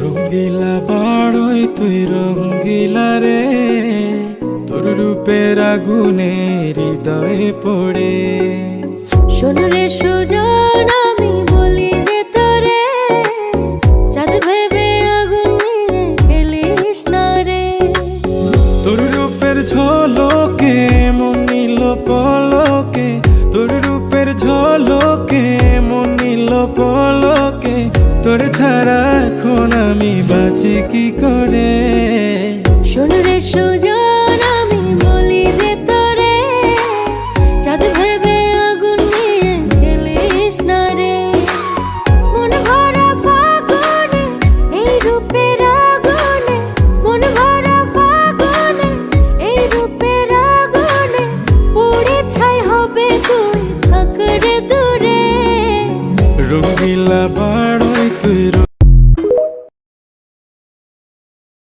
রঙ্গিলা বাড়ই তুই রঙ্গিলা রে, তোর রূপের আগুনে হৃদয়ে পড়ে। শোন রে সুজন, আমি বলি যে তোরে, চাঁদ ভেবে আগুন নিয়ে খেলিস না রে। তোর রূপের ঝলকে মন নিল পলকে, তোর রূপের ঝলকে মন নিল পলকে, তোর ছাড়া এখন আমি বাঁচি কি করে। শোন রে সুজন,